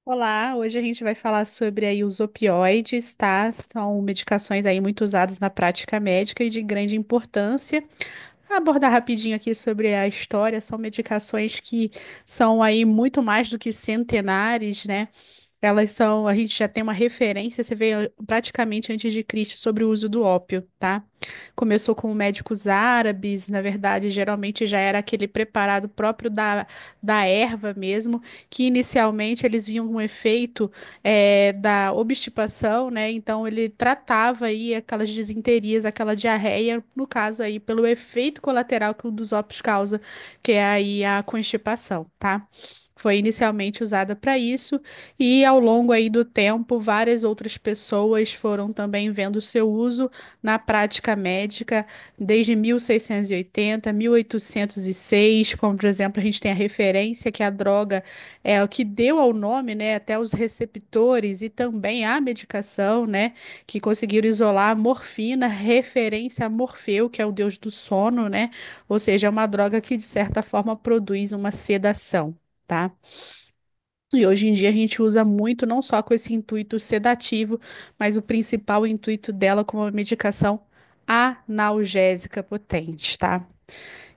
Olá, hoje a gente vai falar sobre aí os opioides, tá? São medicações aí muito usadas na prática médica e de grande importância. Abordar rapidinho aqui sobre a história, são medicações que são aí muito mais do que centenares, né? Elas são, a gente já tem uma referência, você vê praticamente antes de Cristo sobre o uso do ópio, tá? Começou com médicos árabes, na verdade, geralmente já era aquele preparado próprio da erva mesmo, que inicialmente eles viam um efeito da obstipação, né? Então ele tratava aí aquelas disenterias, aquela diarreia, no caso aí, pelo efeito colateral que o dos ópios causa, que é aí a constipação, tá? Foi inicialmente usada para isso, e ao longo aí do tempo, várias outras pessoas foram também vendo o seu uso na prática médica, desde 1680, 1806, como por exemplo, a gente tem a referência que a droga é o que deu ao nome, né, até os receptores e também a medicação, né, que conseguiram isolar a morfina, referência a Morfeu, que é o deus do sono, né, ou seja, é uma droga que de certa forma produz uma sedação. Tá? E hoje em dia a gente usa muito, não só com esse intuito sedativo, mas o principal intuito dela como uma medicação analgésica potente, tá?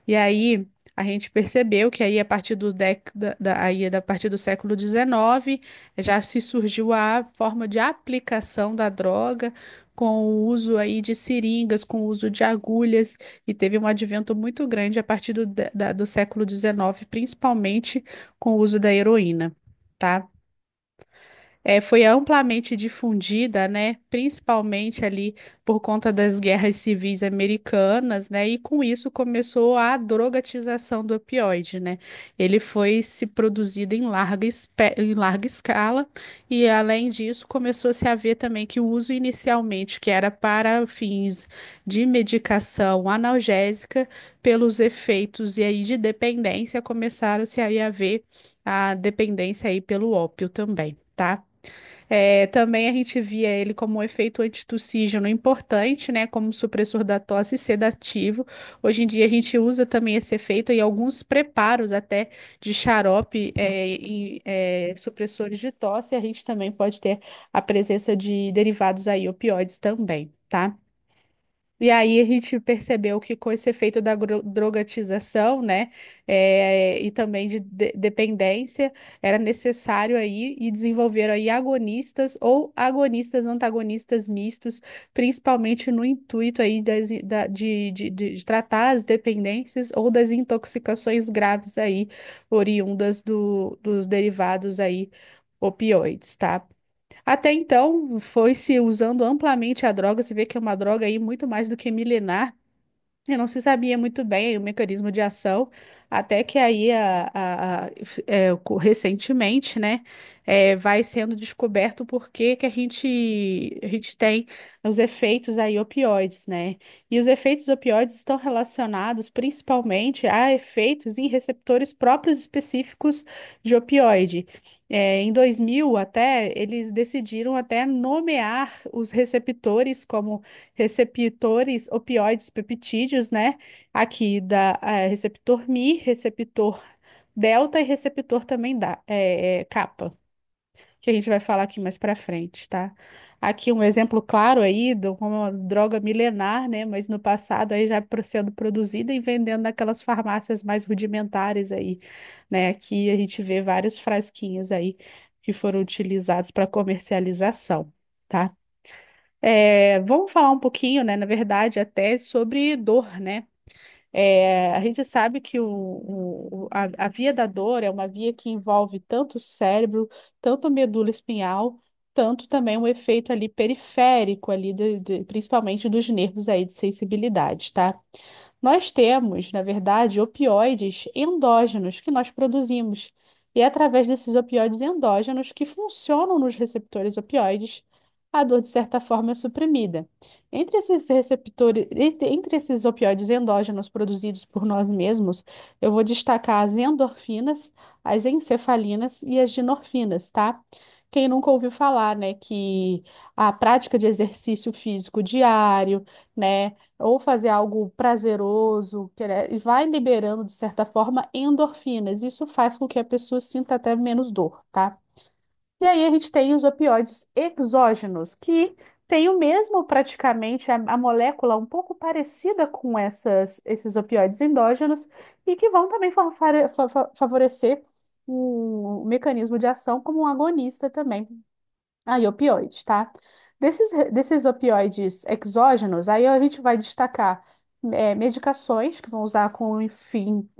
E aí a gente percebeu que aí a partir a partir do século XIX já se surgiu a forma de aplicação da droga com o uso aí de seringas, com o uso de agulhas, e teve um advento muito grande a partir do século XIX, principalmente com o uso da heroína. Tá? Foi amplamente difundida, né, principalmente ali por conta das guerras civis americanas, né, e com isso começou a drogatização do opioide, né. Ele foi se produzido em larga escala e, além disso, começou-se a ver também que o uso inicialmente, que era para fins de medicação analgésica, pelos efeitos e aí de dependência, começaram-se aí a ver a dependência aí pelo ópio também, tá? Também a gente via ele como um efeito antitussígeno importante, né, como supressor da tosse e sedativo. Hoje em dia a gente usa também esse efeito em alguns preparos até de xarope supressores de tosse. A gente também pode ter a presença de derivados aí opioides também, tá? E aí a gente percebeu que com esse efeito da drogatização, né, e também de dependência, era necessário aí e desenvolver aí agonistas ou agonistas antagonistas mistos, principalmente no intuito aí de tratar as dependências ou das intoxicações graves aí oriundas dos derivados aí opioides, tá? Até então, foi se usando amplamente a droga. Você vê que é uma droga aí muito mais do que milenar. E não se sabia muito bem o mecanismo de ação, até que aí, recentemente, né, vai sendo descoberto por que que a gente tem os efeitos aí opioides, né? E os efeitos opioides estão relacionados principalmente a efeitos em receptores próprios específicos de opioide. Em 2000, até, eles decidiram até nomear os receptores como receptores opioides peptídeos, né? Aqui da receptor Mi, receptor delta e receptor também da kappa, que a gente vai falar aqui mais para frente, tá? Aqui um exemplo claro aí de uma droga milenar, né? Mas no passado aí já sendo produzida e vendendo naquelas farmácias mais rudimentares aí, né? Aqui a gente vê vários frasquinhos aí que foram utilizados para comercialização, tá? Vamos falar um pouquinho, né, na verdade, até sobre dor, né? A gente sabe que a via da dor é uma via que envolve tanto o cérebro, tanto a medula espinhal, tanto também um efeito ali periférico ali, principalmente dos nervos aí de sensibilidade, tá? Nós temos, na verdade, opioides endógenos que nós produzimos. E é através desses opioides endógenos que funcionam nos receptores opioides, a dor, de certa forma, é suprimida. Entre esses receptores, entre esses opioides endógenos produzidos por nós mesmos, eu vou destacar as endorfinas, as encefalinas e as dinorfinas, tá? Quem nunca ouviu falar, né, que a prática de exercício físico diário, né, ou fazer algo prazeroso, e vai liberando, de certa forma, endorfinas. Isso faz com que a pessoa sinta até menos dor, tá? E aí a gente tem os opioides exógenos, que tem o mesmo praticamente a molécula um pouco parecida com esses opioides endógenos e que vão também favorecer um mecanismo de ação como um agonista também, aí opioide, tá? Desses opioides exógenos, aí a gente vai destacar medicações que vão usar com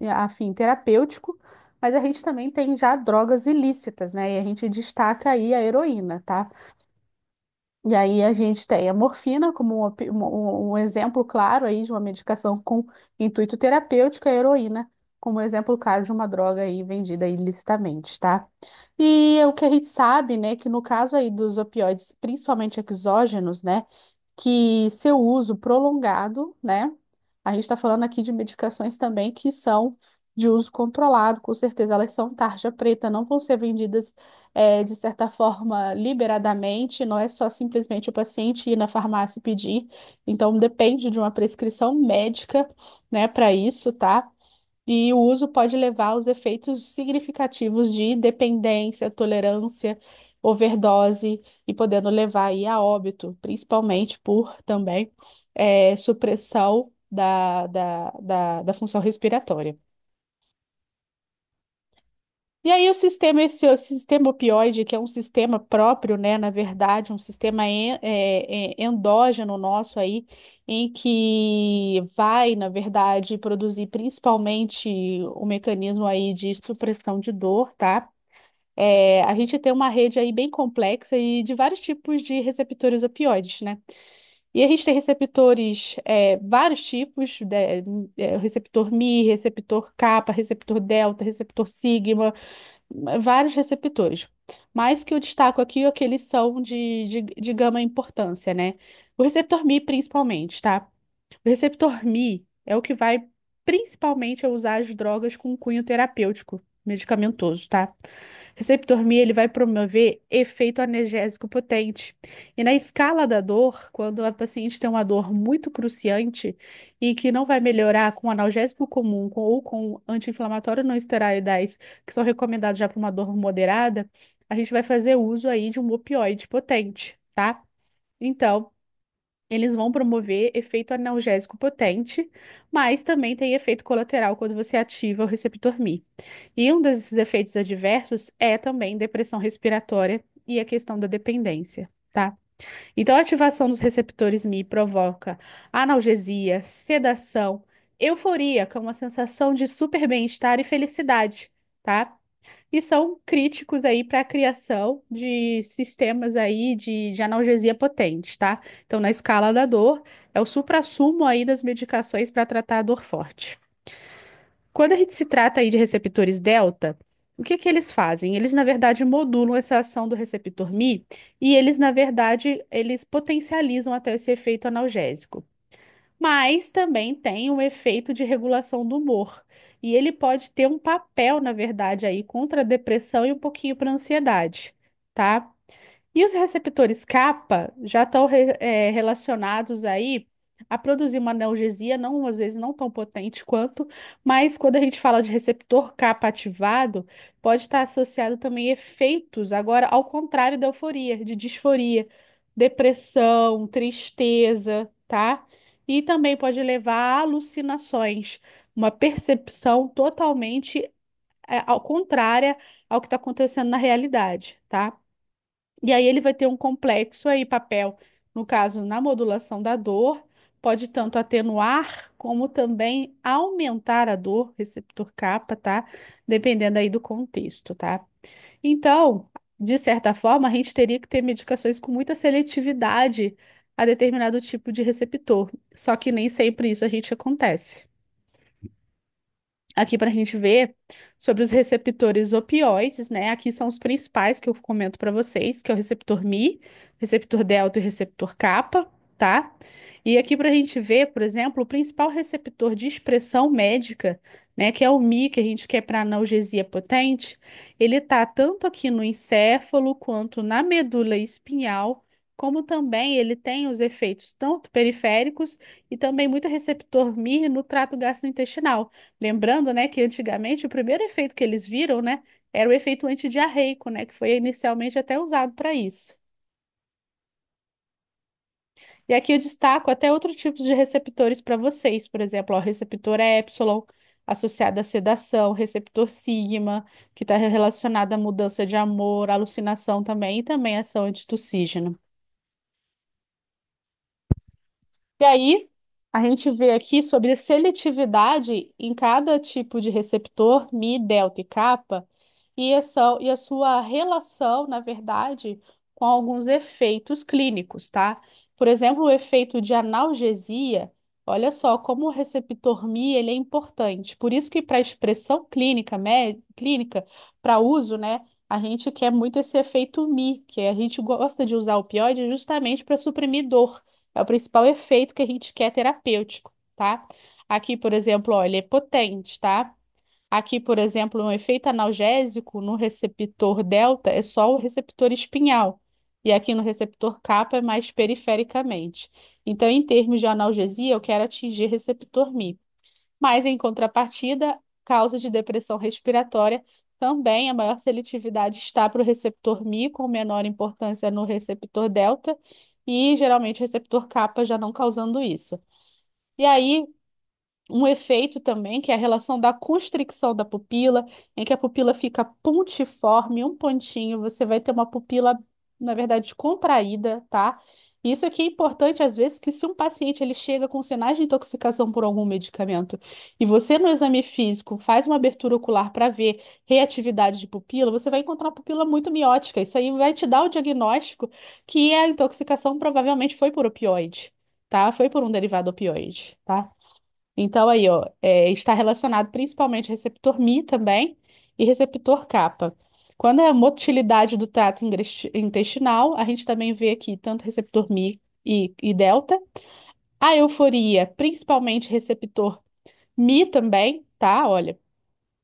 a fim terapêutico, mas a gente também tem já drogas ilícitas, né? E a gente destaca aí a heroína, tá? E aí a gente tem a morfina como um exemplo claro aí de uma medicação com intuito terapêutico, a heroína como exemplo claro de uma droga aí vendida ilicitamente, tá? E o que a gente sabe, né, que no caso aí dos opioides, principalmente exógenos, né, que seu uso prolongado, né? A gente está falando aqui de medicações também que são de uso controlado, com certeza elas são tarja preta, não vão ser vendidas de certa forma liberadamente, não é só simplesmente o paciente ir na farmácia e pedir, então depende de uma prescrição médica, né, para isso, tá? E o uso pode levar aos efeitos significativos de dependência, tolerância, overdose e podendo levar aí a óbito, principalmente por também supressão da função respiratória. E aí o sistema opioide, que é um sistema próprio, né, na verdade, um sistema endógeno nosso aí, em que vai, na verdade, produzir principalmente o mecanismo aí de supressão de dor, tá? A gente tem uma rede aí bem complexa e de vários tipos de receptores opioides, né? E a gente tem receptores, vários tipos, o receptor Mi, receptor kappa, receptor delta, receptor sigma, vários receptores. Mas que eu destaco aqui é que eles são de gama importância, né? O receptor Mi, principalmente, tá? O receptor Mi é o que vai principalmente a usar as drogas com cunho terapêutico, medicamentoso, tá? Receptor Mi, ele vai promover efeito analgésico potente. E na escala da dor, quando a paciente tem uma dor muito cruciante e que não vai melhorar com analgésico comum ou com anti-inflamatório não esteroidais, que são recomendados já para uma dor moderada, a gente vai fazer uso aí de um opioide potente, tá? Então, eles vão promover efeito analgésico potente, mas também tem efeito colateral quando você ativa o receptor Mi. E um desses efeitos adversos é também depressão respiratória e a questão da dependência, tá? Então, a ativação dos receptores Mi provoca analgesia, sedação, euforia, que é uma sensação de super bem-estar e felicidade, tá? E são críticos aí para a criação de sistemas aí de analgesia potentes, tá? Então, na escala da dor, é o suprassumo aí das medicações para tratar a dor forte. Quando a gente se trata aí de receptores delta, o que que eles fazem? Eles, na verdade, modulam essa ação do receptor Mi e eles, na verdade, eles potencializam até esse efeito analgésico. Mas também tem um efeito de regulação do humor. E ele pode ter um papel, na verdade, aí contra a depressão e um pouquinho para a ansiedade, tá? E os receptores kappa já estão relacionados aí a produzir uma analgesia, não, às vezes não tão potente quanto, mas quando a gente fala de receptor kappa ativado, pode estar associado também a efeitos, agora ao contrário da euforia, de disforia, depressão, tristeza, tá? E também pode levar a alucinações, uma percepção totalmente ao contrária ao que está acontecendo na realidade, tá? E aí ele vai ter um complexo aí, papel, no caso, na modulação da dor, pode tanto atenuar como também aumentar a dor, receptor kappa, tá? Dependendo aí do contexto, tá? Então, de certa forma, a gente teria que ter medicações com muita seletividade a determinado tipo de receptor. Só que nem sempre isso a gente acontece aqui para a gente ver sobre os receptores opioides, né? Aqui são os principais que eu comento para vocês, que é o receptor Mi, receptor delta e receptor kappa, tá? E aqui para a gente ver, por exemplo, o principal receptor de expressão médica, né, que é o Mi, que a gente quer para analgesia potente, ele tá tanto aqui no encéfalo quanto na medula espinhal, como também ele tem os efeitos tanto periféricos e também muito receptor MIR no trato gastrointestinal. Lembrando, né, que antigamente o primeiro efeito que eles viram, né, era o efeito antidiarreico, né, que foi inicialmente até usado para isso. E aqui eu destaco até outros tipos de receptores para vocês, por exemplo, ó, o receptor epsilon, associado à sedação, receptor sigma, que está relacionado à mudança de humor, alucinação também, e também ação antitussígena. E aí, a gente vê aqui sobre a seletividade em cada tipo de receptor, Mi, delta e kappa, e a sua relação, na verdade, com alguns efeitos clínicos, tá? Por exemplo, o efeito de analgesia, olha só como o receptor Mi ele é importante. Por isso que para expressão clínica, clínica, para uso, né, a gente quer muito esse efeito Mi, que a gente gosta de usar opioide justamente para suprimir dor. É o principal efeito que a gente quer terapêutico, tá? Aqui, por exemplo, ó, ele é potente, tá? Aqui, por exemplo, um efeito analgésico no receptor delta é só o receptor espinhal. E aqui no receptor kappa é mais perifericamente. Então, em termos de analgesia, eu quero atingir receptor Mi. Mas, em contrapartida, causas de depressão respiratória, também a maior seletividade está para o receptor Mi, com menor importância no receptor delta, e geralmente receptor kappa já não causando isso. E aí, um efeito também, que é a relação da constricção da pupila, em que a pupila fica pontiforme, um pontinho, você vai ter uma pupila, na verdade, contraída, tá? Isso aqui é importante, às vezes, que se um paciente ele chega com sinais de intoxicação por algum medicamento e você no exame físico faz uma abertura ocular para ver reatividade de pupila, você vai encontrar uma pupila muito miótica. Isso aí vai te dar o diagnóstico que a intoxicação provavelmente foi por opioide, tá? Foi por um derivado opioide, tá? Então, aí, ó, está relacionado principalmente receptor Mi também e receptor kappa. Quando é a motilidade do trato intestinal, a gente também vê aqui tanto receptor Mi e delta. A euforia, principalmente receptor Mi também, tá? Olha,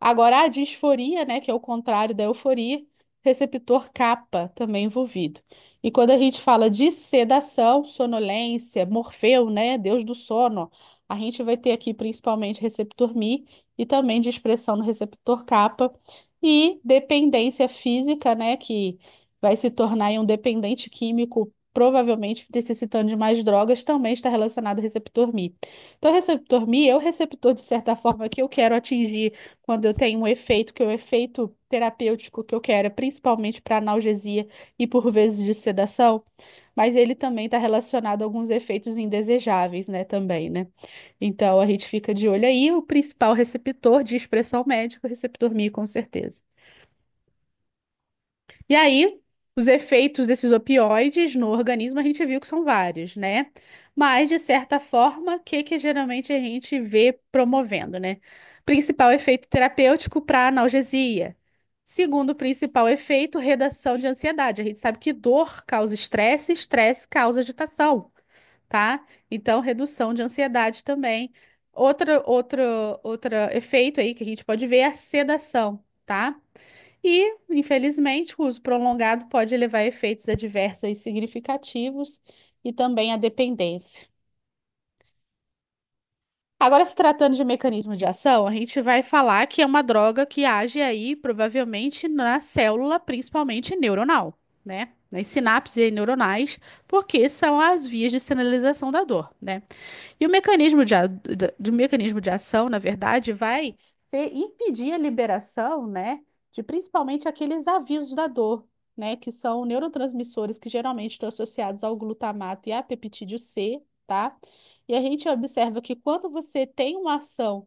agora, a disforia, né, que é o contrário da euforia, receptor kappa também envolvido. E quando a gente fala de sedação, sonolência, Morfeu, né, Deus do sono, a gente vai ter aqui principalmente receptor Mi e também de expressão no receptor kappa e dependência física, né, que vai se tornar aí um dependente químico, provavelmente necessitando de mais drogas, também está relacionado ao receptor Mi. Então, o receptor Mi é o receptor, de certa forma, que eu quero atingir quando eu tenho um efeito, que é o efeito terapêutico que eu quero, é principalmente para analgesia e por vezes de sedação, mas ele também está relacionado a alguns efeitos indesejáveis, né, também, né? Então a gente fica de olho aí, o principal receptor de expressão médica, o receptor Mi, com certeza. E aí, os efeitos desses opioides no organismo a gente viu que são vários, né? Mas, de certa forma, o que geralmente a gente vê promovendo, né? Principal efeito terapêutico para analgesia. Segundo principal efeito, redução de ansiedade. A gente sabe que dor causa estresse, estresse causa agitação, tá? Então, redução de ansiedade também. Outro efeito aí que a gente pode ver é a sedação, tá? E, infelizmente, o uso prolongado pode levar a efeitos adversos aí significativos e também a dependência. Agora, se tratando de mecanismo de ação, a gente vai falar que é uma droga que age aí provavelmente na célula, principalmente neuronal, né? Nas sinapses neuronais, porque são as vias de sinalização da dor, né? E o mecanismo do mecanismo de ação, na verdade, vai ser impedir a liberação, né, de principalmente aqueles avisos da dor, né, que são neurotransmissores que geralmente estão associados ao glutamato e à peptídeo C, tá? E a gente observa que quando você tem uma ação,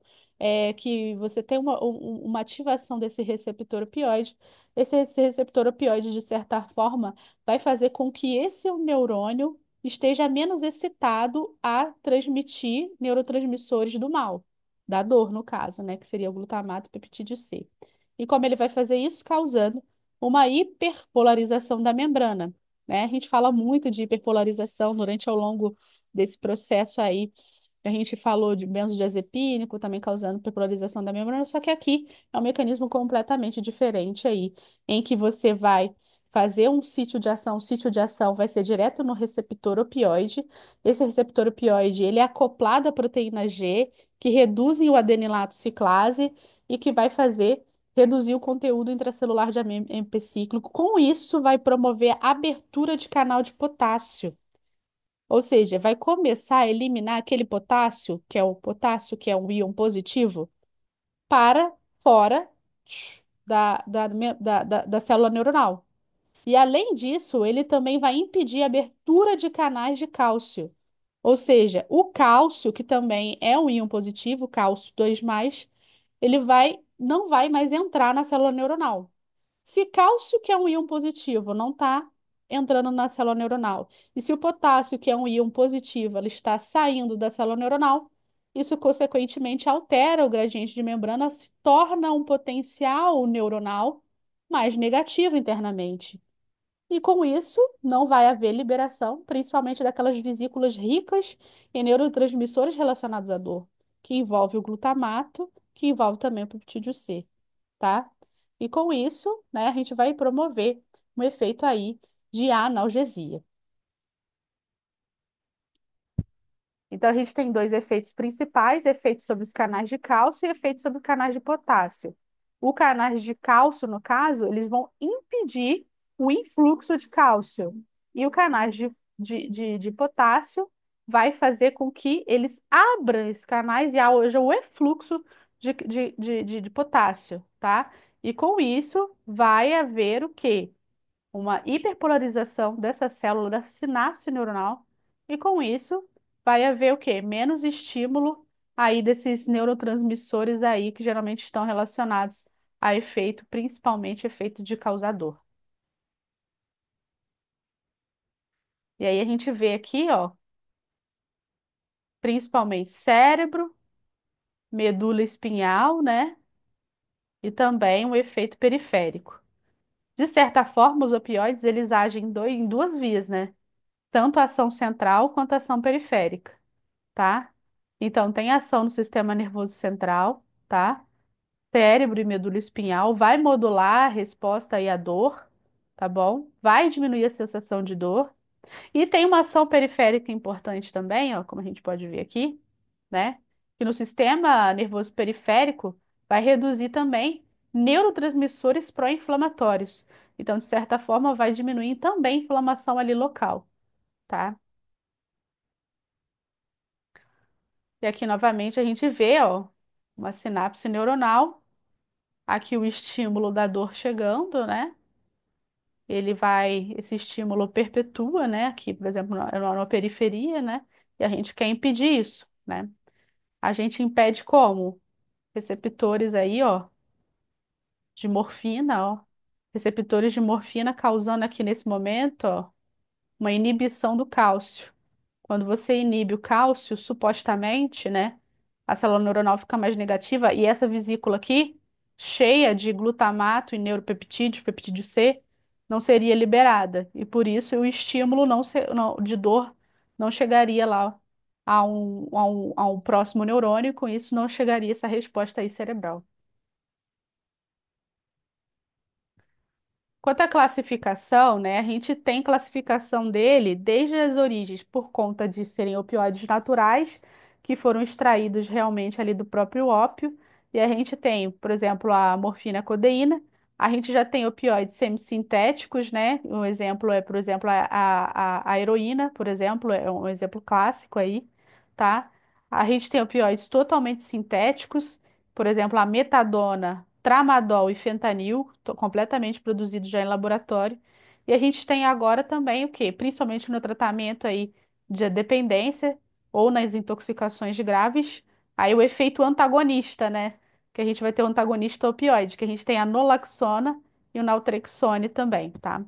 que você tem uma ativação desse receptor opioide, esse receptor opioide, de certa forma, vai fazer com que esse neurônio esteja menos excitado a transmitir neurotransmissores do mal, da dor, no caso, né, que seria o glutamato e o peptídeo C. E como ele vai fazer isso? Causando uma hiperpolarização da membrana, né? A gente fala muito de hiperpolarização durante ao longo desse processo aí. A gente falou de benzodiazepínico também causando hiperpolarização da membrana, só que aqui é um mecanismo completamente diferente aí, em que você vai fazer um sítio de ação. O sítio de ação vai ser direto no receptor opioide. Esse receptor opioide, ele é acoplado à proteína G, que reduzem o adenilato ciclase e que vai fazer reduzir o conteúdo intracelular de AMP cíclico. Com isso, vai promover a abertura de canal de potássio. Ou seja, vai começar a eliminar aquele potássio, que é o potássio, que é um íon positivo, para fora da célula neuronal. E além disso, ele também vai impedir a abertura de canais de cálcio. Ou seja, o cálcio, que também é um íon positivo, cálcio 2+, ele não vai mais entrar na célula neuronal. Se cálcio, que é um íon positivo, não está entrando na célula neuronal, e se o potássio, que é um íon positivo, ele está saindo da célula neuronal, isso consequentemente altera o gradiente de membrana, se torna um potencial neuronal mais negativo internamente. E com isso, não vai haver liberação, principalmente daquelas vesículas ricas em neurotransmissores relacionados à dor, que envolve o glutamato, que envolve também o peptídeo C, tá? E com isso, né, a gente vai promover um efeito aí de analgesia. Então, a gente tem dois efeitos principais: efeitos sobre os canais de cálcio e efeitos sobre os canais de potássio. Os canais de cálcio, no caso, eles vão impedir o influxo de cálcio. E o canais de potássio vai fazer com que eles abram esses canais e haja o efluxo de potássio, tá? E com isso, vai haver o quê? Uma hiperpolarização dessa célula da sinapse neuronal, e com isso vai haver o quê? Menos estímulo aí desses neurotransmissores aí que geralmente estão relacionados a efeito, principalmente efeito de causador. E aí a gente vê aqui, ó, principalmente cérebro, medula espinhal, né? E também o efeito periférico. De certa forma, os opioides eles agem em duas vias, né? Tanto a ação central quanto a ação periférica. Tá? Então, tem ação no sistema nervoso central, tá? Cérebro e medula espinhal, vai modular a resposta aí à dor, tá bom? Vai diminuir a sensação de dor. E tem uma ação periférica importante também, ó, como a gente pode ver aqui, né? Que no sistema nervoso periférico vai reduzir também neurotransmissores pró-inflamatórios. Então, de certa forma, vai diminuir também a inflamação ali local, tá? E aqui novamente a gente vê, ó, uma sinapse neuronal. Aqui o estímulo da dor chegando, né? Esse estímulo perpetua, né? Aqui, por exemplo, na periferia, né? E a gente quer impedir isso, né? A gente impede como? Receptores aí, ó, de morfina, ó. Receptores de morfina causando aqui nesse momento, ó, uma inibição do cálcio. Quando você inibe o cálcio, supostamente, né, a célula neuronal fica mais negativa e essa vesícula aqui, cheia de glutamato e neuropeptídeo, peptídeo C, não seria liberada. E por isso o estímulo de dor não chegaria lá a um próximo neurônio, e com isso não chegaria essa resposta aí cerebral. Quanto à classificação, né, a gente tem classificação dele desde as origens, por conta de serem opioides naturais, que foram extraídos realmente ali do próprio ópio, e a gente tem, por exemplo, a morfina e a codeína, a gente já tem opioides semissintéticos, né, um exemplo é, por exemplo, a heroína, por exemplo, é um exemplo clássico aí, tá? A gente tem opioides totalmente sintéticos, por exemplo, a metadona, tramadol e fentanil, completamente produzidos já em laboratório. E a gente tem agora também o quê? Principalmente no tratamento aí de dependência ou nas intoxicações graves, aí o efeito antagonista, né? Que a gente vai ter o antagonista opioide, que a gente tem a naloxona e o naltrexone também, tá?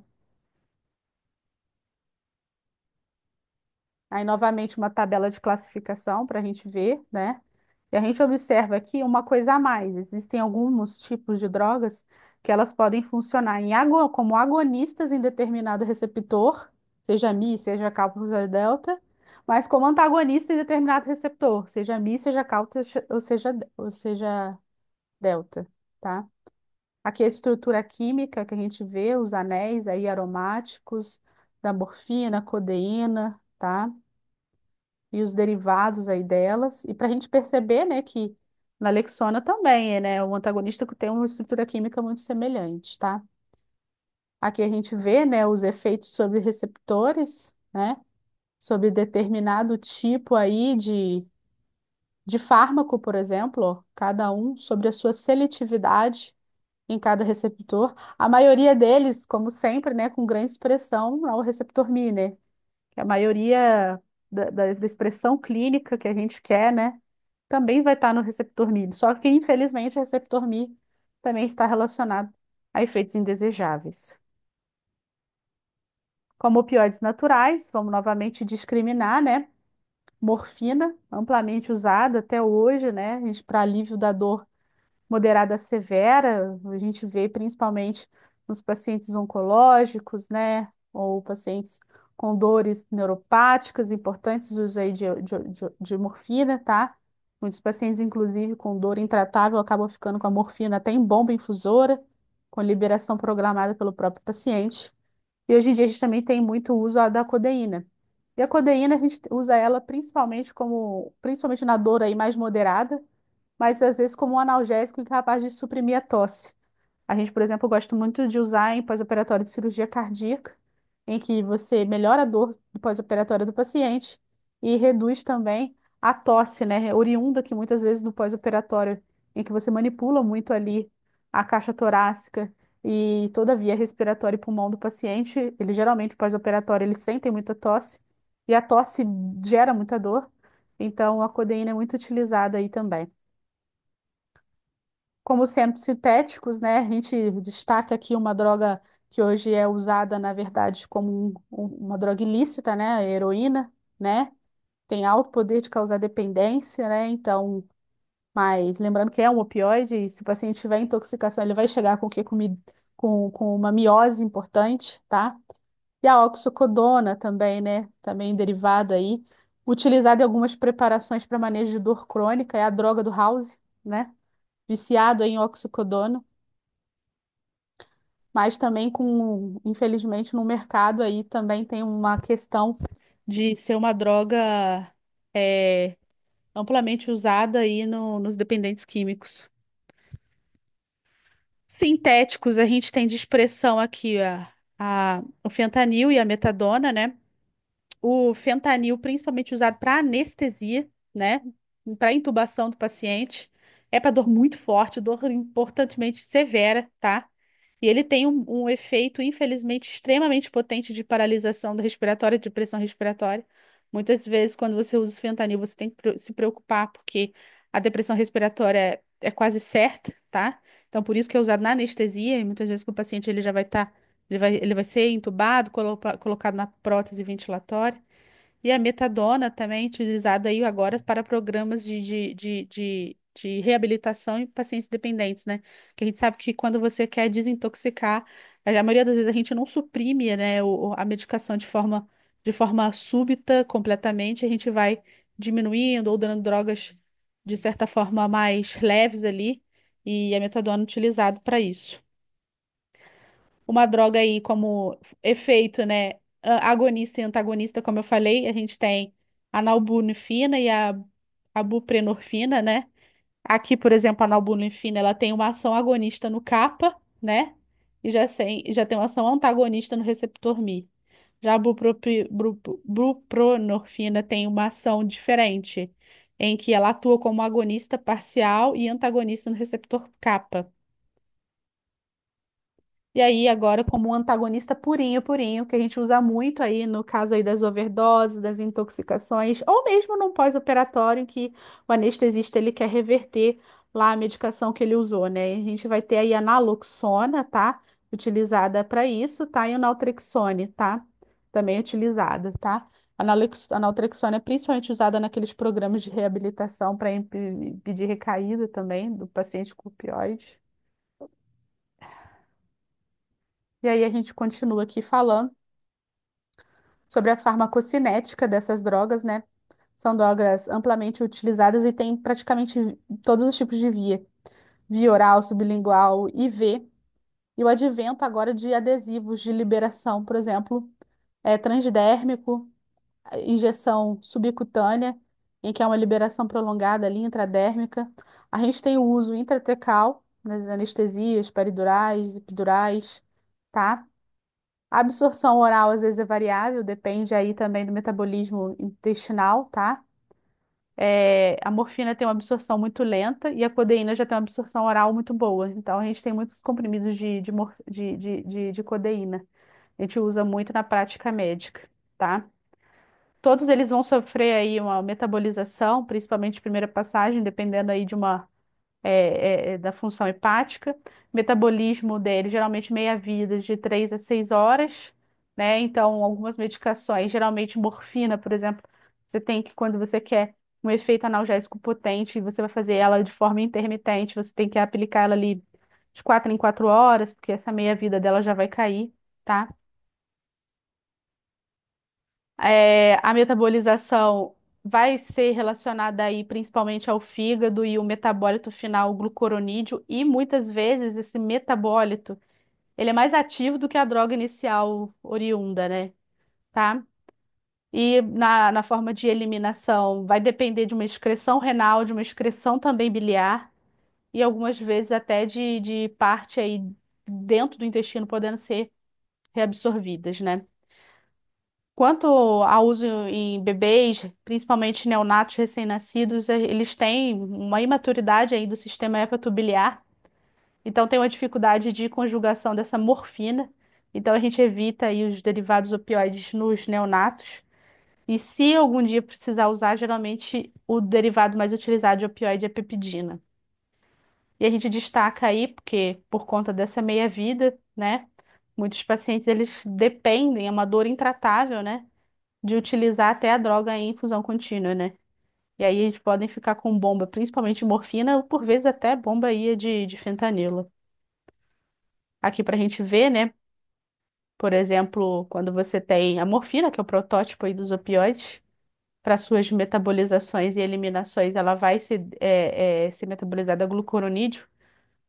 Aí, novamente, uma tabela de classificação para a gente ver, né? E a gente observa aqui uma coisa a mais. Existem alguns tipos de drogas que elas podem funcionar como agonistas em determinado receptor, seja Mi, seja kappa, seja delta, mas como antagonista em determinado receptor, seja Mi, seja kappa, ou seja delta, tá? Aqui é a estrutura química que a gente vê, os anéis aí aromáticos da morfina, codeína, tá? E os derivados aí delas. E para a gente perceber, né, que na Lexona também, né, o antagonista que tem uma estrutura química muito semelhante, tá? Aqui a gente vê, né, os efeitos sobre receptores, né, sobre determinado tipo aí de fármaco, por exemplo, ó, cada um sobre a sua seletividade em cada receptor. A maioria deles, como sempre, né, com grande expressão ao receptor μ, né, que a maioria da expressão clínica que a gente quer, né, também vai estar no receptor μ. Só que, infelizmente, o receptor μ também está relacionado a efeitos indesejáveis. Como opioides naturais, vamos novamente discriminar, né? Morfina, amplamente usada até hoje, né? Para alívio da dor moderada a severa, a gente vê principalmente nos pacientes oncológicos, né? Ou pacientes com dores neuropáticas, importantes o uso aí de morfina, tá? Muitos pacientes, inclusive, com dor intratável, acabam ficando com a morfina até em bomba infusora, com liberação programada pelo próprio paciente. E hoje em dia a gente também tem muito uso da codeína. E a codeína a gente usa ela principalmente na dor aí mais moderada, mas às vezes como um analgésico incapaz de suprimir a tosse. A gente, por exemplo, gosta muito de usar em pós-operatório de cirurgia cardíaca, em que você melhora a dor do pós-operatório do paciente e reduz também a tosse, né, oriunda que muitas vezes no pós-operatório, em que você manipula muito ali a caixa torácica e toda a via respiratória e pulmão do paciente, ele geralmente pós-operatório eles sentem muita tosse e a tosse gera muita dor, então a codeína é muito utilizada aí também. Como sempre sintéticos, né? A gente destaca aqui uma droga que hoje é usada, na verdade, como uma droga ilícita, né? A heroína, né? Tem alto poder de causar dependência, né? Então, mas lembrando que é um opioide, e se o paciente tiver intoxicação, ele vai chegar com o quê? Com uma miose importante, tá? E a oxicodona também, né? Também derivada aí, utilizada em algumas preparações para manejo de dor crônica, é a droga do House, né? Viciado em oxicodona, mas também infelizmente, no mercado aí também tem uma questão de ser uma droga é, amplamente usada aí nos dependentes químicos. Sintéticos, a gente tem de expressão aqui o fentanil e a metadona, né? O fentanil, principalmente usado para anestesia, né? Para intubação do paciente. É para dor muito forte, dor importantemente severa, tá? E ele tem um efeito, infelizmente, extremamente potente de paralisação do respiratório, de pressão respiratória. Muitas vezes, quando você usa o fentanil, você tem que se preocupar, porque a depressão respiratória é quase certa, tá? Então, por isso que é usado na anestesia, e muitas vezes que o paciente ele já vai estar, ele vai ser entubado, colocado na prótese ventilatória. E a metadona também é utilizada aí agora para programas de reabilitação em pacientes dependentes, né? Que a gente sabe que quando você quer desintoxicar, a maioria das vezes a gente não suprime, né, a medicação de forma súbita, completamente, a gente vai diminuindo ou dando drogas de certa forma mais leves ali, e a metadona é utilizado para isso. Uma droga aí como efeito, né, agonista e antagonista, como eu falei, a gente tem a nalbuphina e a buprenorfina, né? Aqui, por exemplo, a nalbuphina, ela tem uma ação agonista no kappa, né? E já tem uma ação antagonista no receptor μ. Já a buprenorfina tem uma ação diferente, em que ela atua como agonista parcial e antagonista no receptor kappa. E aí, agora, como um antagonista purinho, purinho, que a gente usa muito aí no caso aí das overdoses, das intoxicações, ou mesmo num pós-operatório em que o anestesista ele quer reverter lá a medicação que ele usou, né? A gente vai ter aí a naloxona, tá? Utilizada para isso, tá? E o naltrexone, tá? Também utilizada, tá? A naltrexona é principalmente usada naqueles programas de reabilitação para impedir recaída também do paciente com opioide. E aí a gente continua aqui falando sobre a farmacocinética dessas drogas, né? São drogas amplamente utilizadas e tem praticamente todos os tipos de via. Via oral, sublingual, IV. e o advento agora de adesivos de liberação, por exemplo, transdérmico, injeção subcutânea, em que é uma liberação prolongada ali, intradérmica. A gente tem o uso intratecal nas anestesias peridurais, epidurais, tá? A absorção oral às vezes é variável, depende aí também do metabolismo intestinal, tá? A morfina tem uma absorção muito lenta e a codeína já tem uma absorção oral muito boa. Então, a gente tem muitos comprimidos de codeína. A gente usa muito na prática médica, tá? Todos eles vão sofrer aí uma metabolização, principalmente primeira passagem, dependendo aí de uma da função hepática. Metabolismo dele, geralmente meia-vida de 3 a 6 horas, né? Então, algumas medicações, geralmente morfina, por exemplo, você tem que, quando você quer um efeito analgésico potente, você vai fazer ela de forma intermitente, você tem que aplicar ela ali de 4 em 4 horas, porque essa meia-vida dela já vai cair, tá? A metabolização vai ser relacionada aí principalmente ao fígado e o metabólito final, o glucuronídeo, e muitas vezes esse metabólito, ele é mais ativo do que a droga inicial oriunda, né? Tá? E na forma de eliminação, vai depender de uma excreção renal, de uma excreção também biliar, e algumas vezes até de parte aí dentro do intestino podendo ser reabsorvidas, né? Quanto ao uso em bebês, principalmente neonatos recém-nascidos, eles têm uma imaturidade aí do sistema hepatobiliar, então tem uma dificuldade de conjugação dessa morfina, então a gente evita aí os derivados opioides nos neonatos. E se algum dia precisar usar, geralmente o derivado mais utilizado de opioide é a pepidina. E a gente destaca aí, porque por conta dessa meia-vida, né? Muitos pacientes eles dependem, é uma dor intratável, né? De utilizar até a droga em infusão contínua, né? E aí eles podem ficar com bomba, principalmente morfina, ou por vezes até bomba aí de fentanilo. Aqui para a gente ver, né? Por exemplo, quando você tem a morfina, que é o protótipo aí dos opioides, para suas metabolizações e eliminações, ela vai ser metabolizada a glucuronídeo,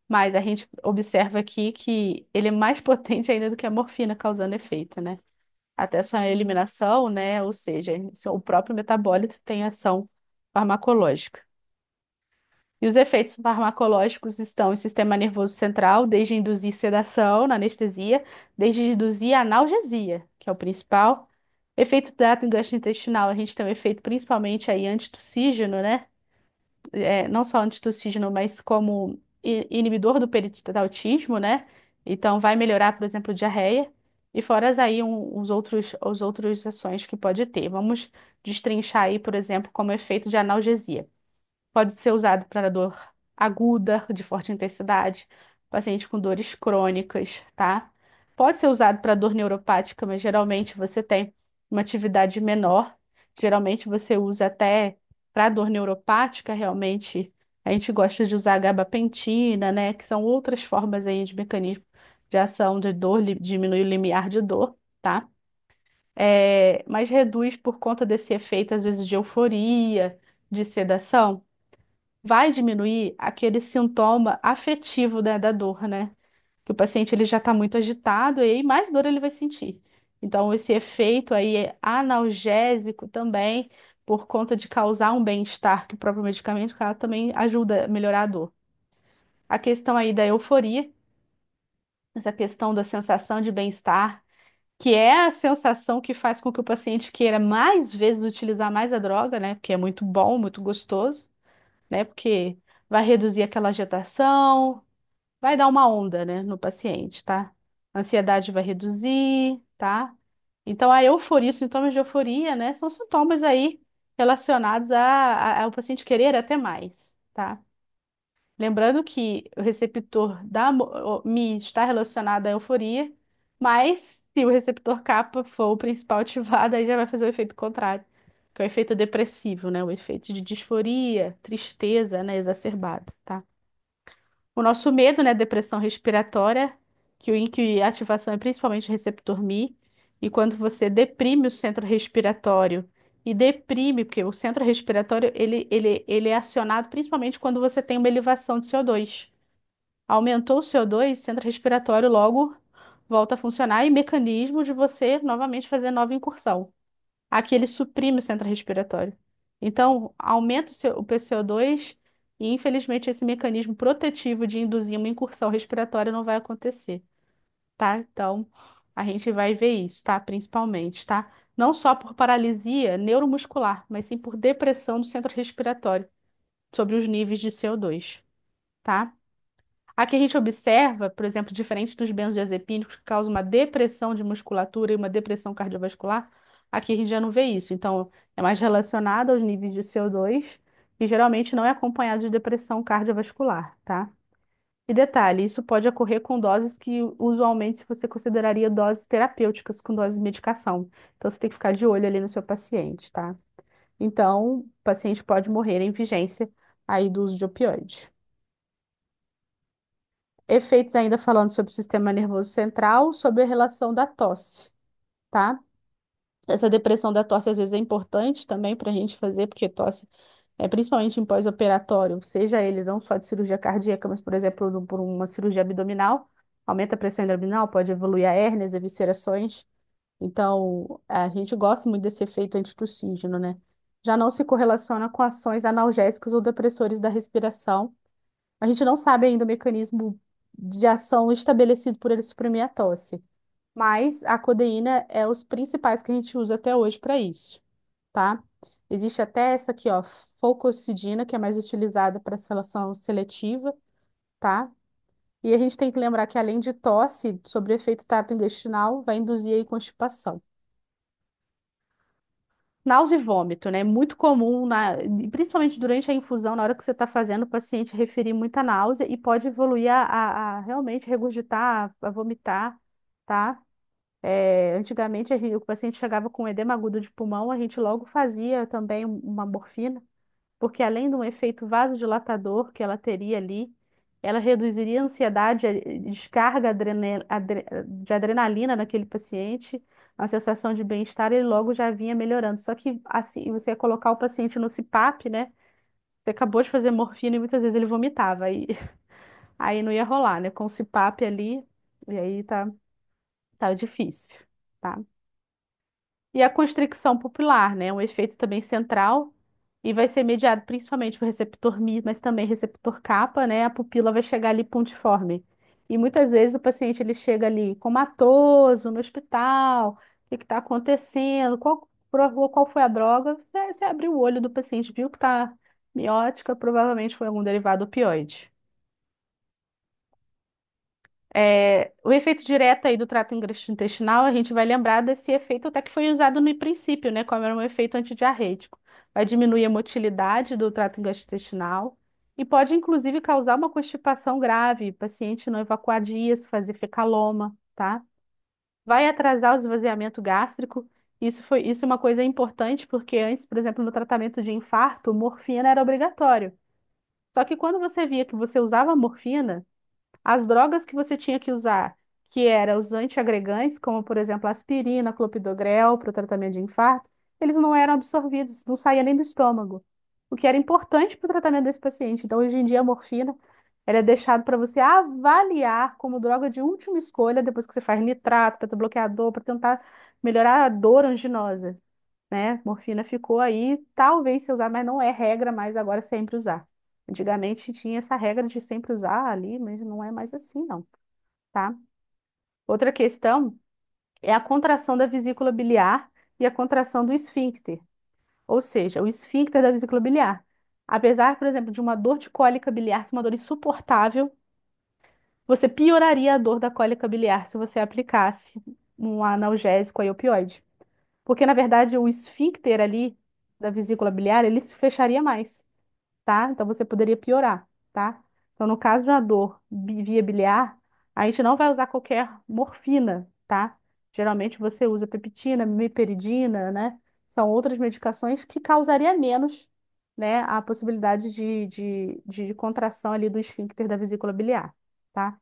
mas a gente observa aqui que ele é mais potente ainda do que a morfina causando efeito, né? Até sua eliminação, né? Ou seja, o próprio metabólito tem ação farmacológica. E os efeitos farmacológicos estão em sistema nervoso central, desde induzir sedação na anestesia, desde induzir analgesia, que é o principal. Efeito gastrointestinal, a gente tem um efeito principalmente aí antitussígeno, né? Não só antitussígeno, mas como inibidor do peritaltismo, né? Então vai melhorar, por exemplo, diarreia. E fora aí os outros ações que pode ter. Vamos destrinchar aí, por exemplo, como efeito de analgesia. Pode ser usado para dor aguda, de forte intensidade, paciente com dores crônicas, tá? Pode ser usado para dor neuropática, mas geralmente você tem uma atividade menor. Geralmente você usa até para dor neuropática, realmente a gente gosta de usar gabapentina, né? Que são outras formas aí de mecanismo de ação de dor, diminui o limiar de dor, tá? Mas reduz por conta desse efeito, às vezes, de euforia, de sedação vai diminuir aquele sintoma afetivo, né, da dor, né? Que o paciente ele já está muito agitado e aí mais dor ele vai sentir. Então, esse efeito aí é analgésico também, por conta de causar um bem-estar que o próprio medicamento ela também ajuda a melhorar a dor. A questão aí da euforia, essa questão da sensação de bem-estar, que é a sensação que faz com que o paciente queira mais vezes utilizar mais a droga, né? Porque é muito bom, muito gostoso, né? Porque vai reduzir aquela agitação, vai dar uma onda, né, no paciente, tá? A ansiedade vai reduzir, tá? Então, a euforia, os sintomas de euforia, né, são sintomas aí relacionados ao paciente querer até mais, tá? Lembrando que o receptor da Mi está relacionado à euforia, mas se o receptor kappa for o principal ativado, aí já vai fazer o efeito contrário, que é o efeito depressivo, né? O efeito de disforia, tristeza, né, exacerbado, tá? O nosso medo, né, depressão respiratória, em que a ativação é principalmente receptor Mi, e quando você deprime o centro respiratório e deprime, porque o centro respiratório ele é acionado principalmente quando você tem uma elevação de CO2. Aumentou o CO2, o centro respiratório logo volta a funcionar e mecanismo de você novamente fazer nova incursão. Aqui ele suprime o centro respiratório. Então, aumenta o PCO2 e, infelizmente, esse mecanismo protetivo de induzir uma incursão respiratória não vai acontecer, tá? Então, a gente vai ver isso, tá? Principalmente, tá? Não só por paralisia neuromuscular, mas sim por depressão do centro respiratório sobre os níveis de CO2, tá? Aqui a gente observa, por exemplo, diferente dos benzodiazepínicos que causam uma depressão de musculatura e uma depressão cardiovascular, aqui a gente já não vê isso. Então, é mais relacionado aos níveis de CO2 e geralmente não é acompanhado de depressão cardiovascular, tá? E detalhe, isso pode ocorrer com doses que usualmente você consideraria doses terapêuticas, com doses de medicação. Então, você tem que ficar de olho ali no seu paciente, tá? Então, o paciente pode morrer em vigência aí do uso de opioide. Efeitos ainda falando sobre o sistema nervoso central, sobre a relação da tosse, tá? Essa depressão da tosse às vezes é importante também para a gente fazer, porque tosse é principalmente em pós-operatório, seja ele não só de cirurgia cardíaca, mas, por exemplo, por uma cirurgia abdominal, aumenta a pressão abdominal, pode evoluir a hérnias, eviscerações. Então, a gente gosta muito desse efeito antitussígeno, né? Já não se correlaciona com ações analgésicas ou depressores da respiração. A gente não sabe ainda o mecanismo de ação estabelecido por ele suprimir a tosse, mas a codeína é os principais que a gente usa até hoje para isso, tá? Existe até essa aqui, ó, folcocidina, que é mais utilizada para seleção seletiva, tá? E a gente tem que lembrar que além de tosse, sobre o efeito intestinal, vai induzir aí constipação. Náusea e vômito, né? É muito comum, principalmente durante a infusão, na hora que você está fazendo, o paciente referir muita náusea e pode evoluir a realmente regurgitar, a vomitar, tá? Antigamente, o paciente chegava com edema agudo de pulmão, a gente logo fazia também uma morfina, porque além de um efeito vasodilatador que ela teria ali, ela reduziria a ansiedade, a descarga de adrenalina naquele paciente, a sensação de bem-estar, ele logo já vinha melhorando. Só que assim, você ia colocar o paciente no CPAP, né? Você acabou de fazer morfina e muitas vezes ele vomitava, aí não ia rolar, né? Com o CPAP ali, e aí tá difícil, tá? E a constricção pupilar, né? Um efeito também central e vai ser mediado principalmente por receptor Mi, mas também receptor kappa, né? A pupila vai chegar ali pontiforme. E muitas vezes o paciente ele chega ali comatoso no hospital. O que está acontecendo? Qual foi a droga? Você abriu o olho do paciente, viu que está miótica, provavelmente foi algum derivado opioide. O efeito direto aí do trato gastrointestinal, a gente vai lembrar desse efeito até que foi usado no princípio, né, como era um efeito antidiarrético. Vai diminuir a motilidade do trato gastrointestinal e pode, inclusive, causar uma constipação grave, paciente não evacuar dias, fazer fecaloma, tá? Vai atrasar o esvaziamento gástrico. Isso é uma coisa importante, porque antes, por exemplo, no tratamento de infarto, morfina era obrigatório. Só que quando você via que você usava morfina, as drogas que você tinha que usar, que eram os antiagregantes, como por exemplo aspirina, clopidogrel para o tratamento de infarto, eles não eram absorvidos, não saía nem do estômago, o que era importante para o tratamento desse paciente. Então, hoje em dia, a morfina ela é deixada para você avaliar como droga de última escolha, depois que você faz nitrato, beta-bloqueador, para tentar melhorar a dor anginosa, né? Morfina ficou aí, talvez se usar, mas não é regra mais agora sempre usar. Antigamente tinha essa regra de sempre usar ali, mas não é mais assim, não, tá? Outra questão é a contração da vesícula biliar e a contração do esfíncter, ou seja, o esfíncter da vesícula biliar. Apesar, por exemplo, de uma dor de cólica biliar, ser uma dor insuportável, você pioraria a dor da cólica biliar se você aplicasse um analgésico aí, opioide. Porque, na verdade, o esfíncter ali da vesícula biliar, ele se fecharia mais, tá? Então você poderia piorar, tá? Então, no caso de uma dor via biliar, a gente não vai usar qualquer morfina, tá? Geralmente você usa peptina, meperidina, né? São outras medicações que causaria menos, né, a possibilidade de contração ali do esfíncter da vesícula biliar, tá?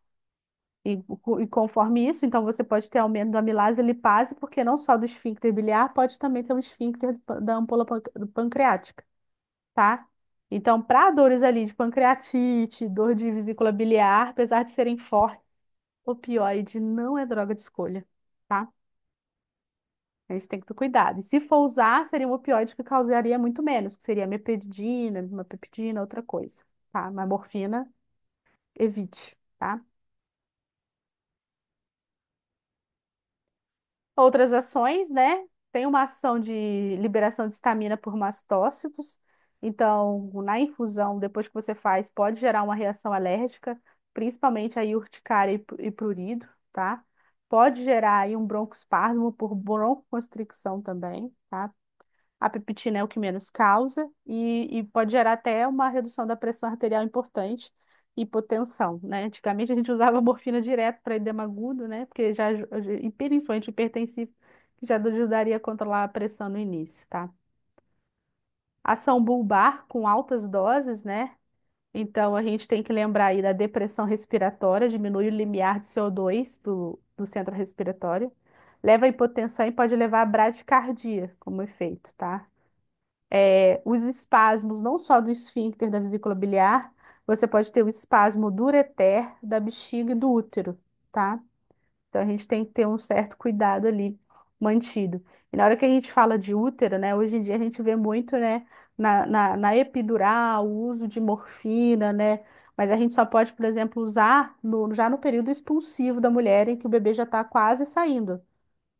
E conforme isso, então você pode ter aumento da amilase e lipase, porque não só do esfíncter biliar, pode também ter um esfíncter da ampola pancreática, tá? Então, para dores ali de pancreatite, dor de vesícula biliar, apesar de serem fortes, opioide não é droga de escolha, tá? A gente tem que ter cuidado. E se for usar, seria um opioide que causaria muito menos, que seria mepedina, uma pepidina, outra coisa, tá? Mas morfina, evite, tá? Outras ações, né? Tem uma ação de liberação de histamina por mastócitos. Então, na infusão, depois que você faz, pode gerar uma reação alérgica, principalmente aí urticária e prurido, tá? Pode gerar aí um broncoespasmo por broncoconstricção também, tá? A peptina é o que menos causa e pode gerar até uma redução da pressão arterial importante e hipotensão, né? Antigamente a gente usava morfina direto para edema agudo, né? Porque já, e principalmente hipertensivo, que já ajudaria a controlar a pressão no início, tá? Ação bulbar com altas doses, né? Então a gente tem que lembrar aí da depressão respiratória, diminui o limiar de CO2 do centro respiratório, leva à hipotensão e pode levar à bradicardia como efeito, tá? Os espasmos, não só do esfíncter da vesícula biliar, você pode ter o espasmo do ureter, da bexiga e do útero, tá? Então a gente tem que ter um certo cuidado ali mantido. E na hora que a gente fala de útero, né, hoje em dia a gente vê muito, né, na epidural, o uso de morfina, né? Mas a gente só pode, por exemplo, usar já no período expulsivo da mulher, em que o bebê já está quase saindo.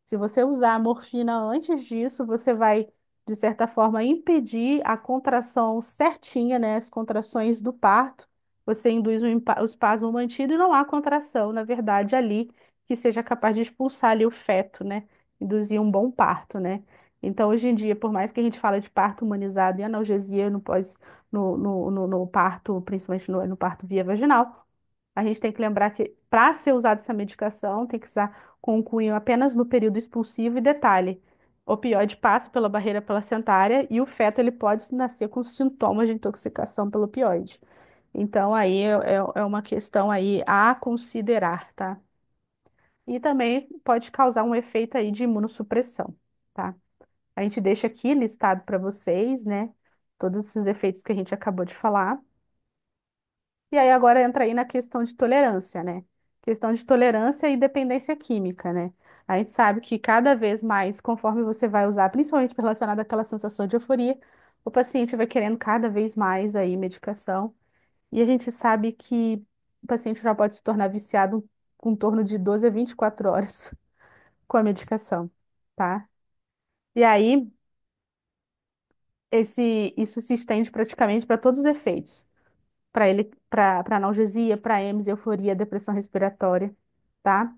Se você usar a morfina antes disso, você vai, de certa forma, impedir a contração certinha, né? As contrações do parto. Você induz o espasmo mantido e não há contração, na verdade, ali que seja capaz de expulsar ali o feto, né? Induzir um bom parto, né? Então, hoje em dia, por mais que a gente fale de parto humanizado e analgesia no parto, principalmente no parto via vaginal, a gente tem que lembrar que para ser usada essa medicação, tem que usar com o cunho apenas no período expulsivo e detalhe. O opioide passa pela barreira placentária e o feto ele pode nascer com sintomas de intoxicação pelo opioide. Então aí é uma questão aí a considerar, tá? E também pode causar um efeito aí de imunossupressão, tá? A gente deixa aqui listado para vocês, né? Todos esses efeitos que a gente acabou de falar. E aí agora entra aí na questão de tolerância, né? Questão de tolerância e dependência química, né? A gente sabe que cada vez mais, conforme você vai usar, principalmente relacionado àquela sensação de euforia, o paciente vai querendo cada vez mais aí medicação. E a gente sabe que o paciente já pode se tornar viciado com em torno de 12 a 24 horas com a medicação, tá? E aí, isso se estende praticamente para todos os efeitos. Para ele, para analgesia, para EMS, euforia, depressão respiratória, tá?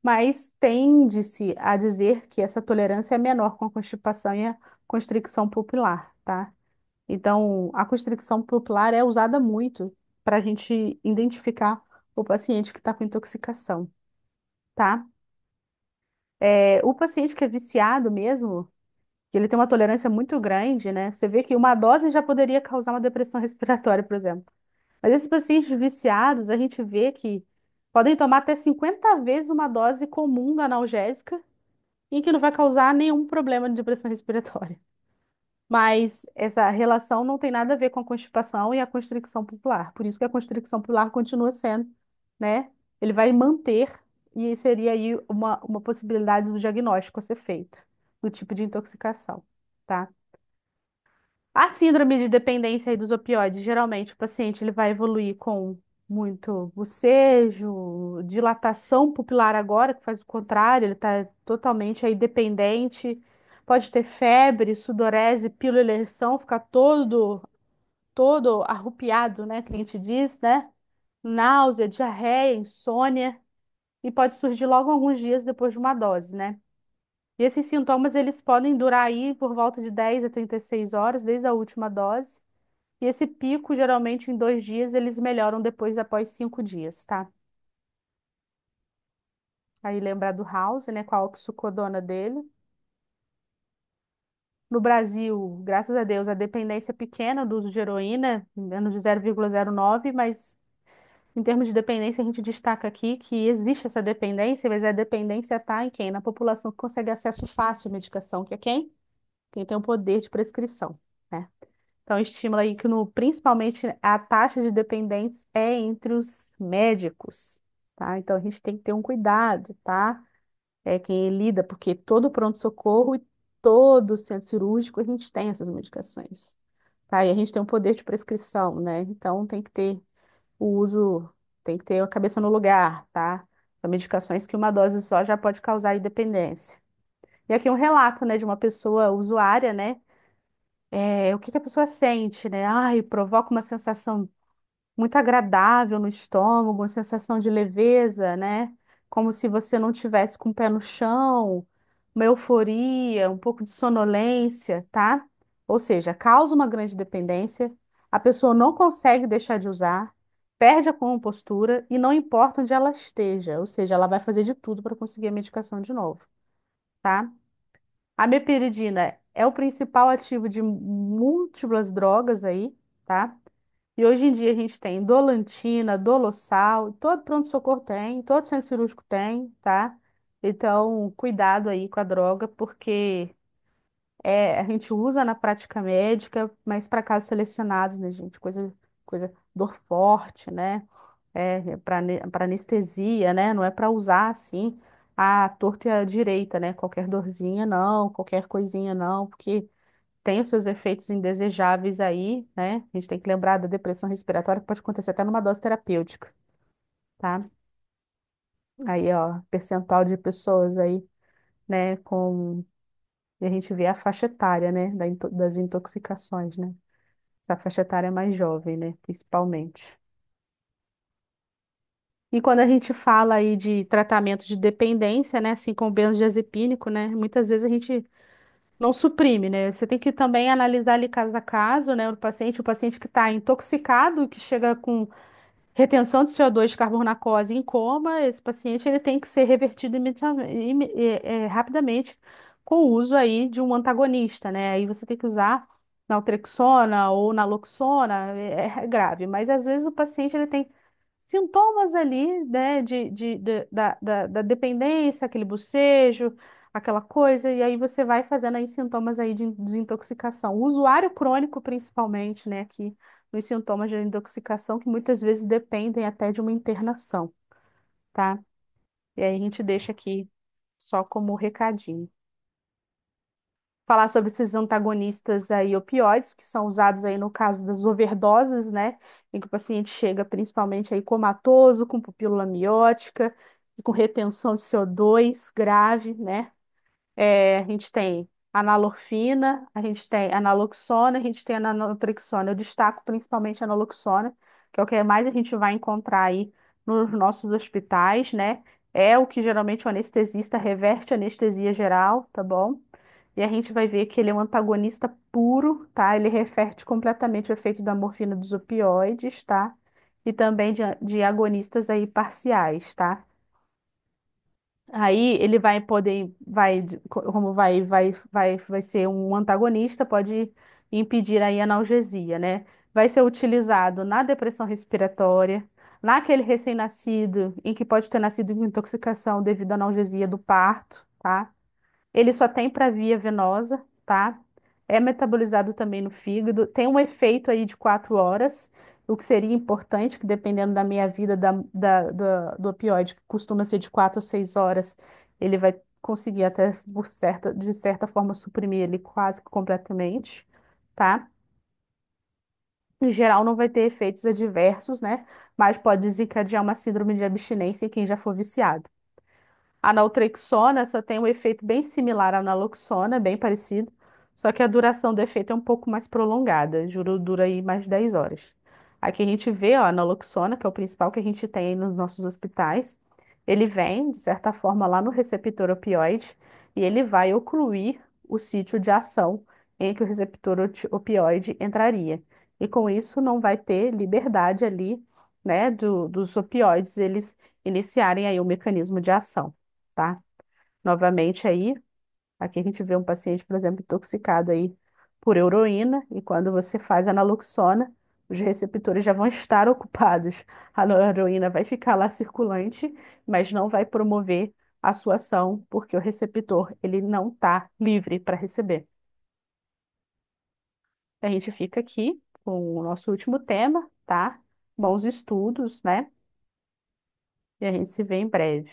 Mas tende-se a dizer que essa tolerância é menor com a constipação e a constricção pupilar, tá? Então, a constricção pupilar é usada muito para a gente identificar o paciente que está com intoxicação, tá? O paciente que é viciado mesmo, que ele tem uma tolerância muito grande, né? Você vê que uma dose já poderia causar uma depressão respiratória, por exemplo. Mas esses pacientes viciados, a gente vê que podem tomar até 50 vezes uma dose comum da analgésica e que não vai causar nenhum problema de depressão respiratória. Mas essa relação não tem nada a ver com a constipação e a constricção pupilar. Por isso que a constricção pupilar continua sendo, né? Ele vai manter e seria aí uma possibilidade do diagnóstico a ser feito, do tipo de intoxicação, tá? A síndrome de dependência aí dos opioides, geralmente o paciente ele vai evoluir com muito bocejo, dilatação pupilar agora, que faz o contrário, ele está totalmente aí dependente, pode ter febre, sudorese, piloereção, ficar todo arrupiado, né, que a gente diz, né? Náusea, diarreia, insônia, e pode surgir logo alguns dias depois de uma dose, né? E esses sintomas eles podem durar aí por volta de 10 a 36 horas desde a última dose. E esse pico, geralmente, em 2 dias, eles melhoram depois, após 5 dias, tá? Aí lembrar do House, né? Com a oxicodona dele. No Brasil, graças a Deus, a dependência é pequena do uso de heroína, menos de 0,09, mas em termos de dependência, a gente destaca aqui que existe essa dependência, mas a dependência está em quem? Na população que consegue acesso fácil à medicação, que é quem? Quem tem o poder de prescrição, né? Então, estimula aí que principalmente a taxa de dependentes é entre os médicos, tá? Então, a gente tem que ter um cuidado, tá? É quem lida, porque todo pronto-socorro e todo centro cirúrgico a gente tem essas medicações, tá? E a gente tem um poder de prescrição, né? Então, tem que ter o uso, tem que ter a cabeça no lugar, tá? São medicações que uma dose só já pode causar aí dependência. E aqui um relato, né, de uma pessoa usuária, né? O que que a pessoa sente, né? Ai, provoca uma sensação muito agradável no estômago, uma sensação de leveza, né? Como se você não tivesse com o pé no chão, uma euforia, um pouco de sonolência, tá? Ou seja, causa uma grande dependência, a pessoa não consegue deixar de usar, perde a compostura e não importa onde ela esteja, ou seja, ela vai fazer de tudo para conseguir a medicação de novo, tá? A meperidina é o principal ativo de múltiplas drogas aí, tá? E hoje em dia a gente tem dolantina, dolossal, todo pronto-socorro tem, todo centro cirúrgico tem, tá? Então, cuidado aí com a droga, porque a gente usa na prática médica, mas para casos selecionados, né, gente? Dor forte, né? Para anestesia, né? Não é para usar assim a torta e a direita, né? Qualquer dorzinha não, qualquer coisinha não, porque tem os seus efeitos indesejáveis aí, né? A gente tem que lembrar da depressão respiratória que pode acontecer até numa dose terapêutica, tá? Aí, ó, percentual de pessoas aí, né, com... E a gente vê a faixa etária, né, das intoxicações, né? Essa faixa etária é mais jovem, né, principalmente. E quando a gente fala aí de tratamento de dependência, né, assim como o benzodiazepínico, né, muitas vezes a gente não suprime, né? Você tem que também analisar ali caso a caso, né, o paciente que está intoxicado, que chega com retenção de CO2 de carbonacose em coma, esse paciente ele tem que ser revertido rapidamente com o uso aí de um antagonista, né? Aí você tem que usar naltrexona ou naloxona, é grave, mas às vezes o paciente ele tem sintomas ali, né, da dependência, aquele bocejo, aquela coisa, e aí você vai fazendo aí sintomas aí de desintoxicação. O usuário crônico, principalmente, né, aqui nos sintomas de intoxicação, que muitas vezes dependem até de uma internação, tá? E aí a gente deixa aqui só como recadinho. Falar sobre esses antagonistas aí opioides, que são usados aí no caso das overdoses, né? Em que o paciente chega principalmente aí comatoso, com pupila amiótica e com retenção de CO2 grave, né? A gente tem a nalorfina, a gente tem a naloxona, a gente tem a naltrexona. Eu destaco principalmente a naloxona, que é o que mais a gente vai encontrar aí nos nossos hospitais, né? É o que geralmente o anestesista reverte a anestesia geral, tá bom? E a gente vai ver que ele é um antagonista puro, tá? Ele reverte completamente o efeito da morfina dos opioides, tá? E também de agonistas aí parciais, tá? Aí ele vai poder, como vai ser um antagonista, pode impedir aí a analgesia, né? Vai ser utilizado na depressão respiratória, naquele recém-nascido, em que pode ter nascido com intoxicação devido à analgesia do parto, tá? Ele só tem para via venosa, tá? É metabolizado também no fígado, tem um efeito aí de 4 horas, o que seria importante, que dependendo da meia-vida do opioide, que costuma ser de 4 a 6 horas, ele vai conseguir até de certa forma suprimir ele quase que completamente, tá? Em geral, não vai ter efeitos adversos, né? Mas pode desencadear uma síndrome de abstinência em quem já for viciado. A naltrexona só tem um efeito bem similar à naloxona, bem parecido, só que a duração do efeito é um pouco mais prolongada, dura aí mais de 10 horas. Aqui a gente vê, ó, a naloxona, que é o principal que a gente tem aí nos nossos hospitais, ele vem, de certa forma, lá no receptor opioide e ele vai ocluir o sítio de ação em que o receptor opioide entraria. E com isso não vai ter liberdade ali, né, dos opioides, eles iniciarem aí o mecanismo de ação, tá? Novamente aí, aqui a gente vê um paciente, por exemplo, intoxicado aí por heroína, e quando você faz a naloxona, os receptores já vão estar ocupados. A heroína vai ficar lá circulante, mas não vai promover a sua ação, porque o receptor, ele não está livre para receber. A gente fica aqui com o nosso último tema, tá? Bons estudos, né? E a gente se vê em breve.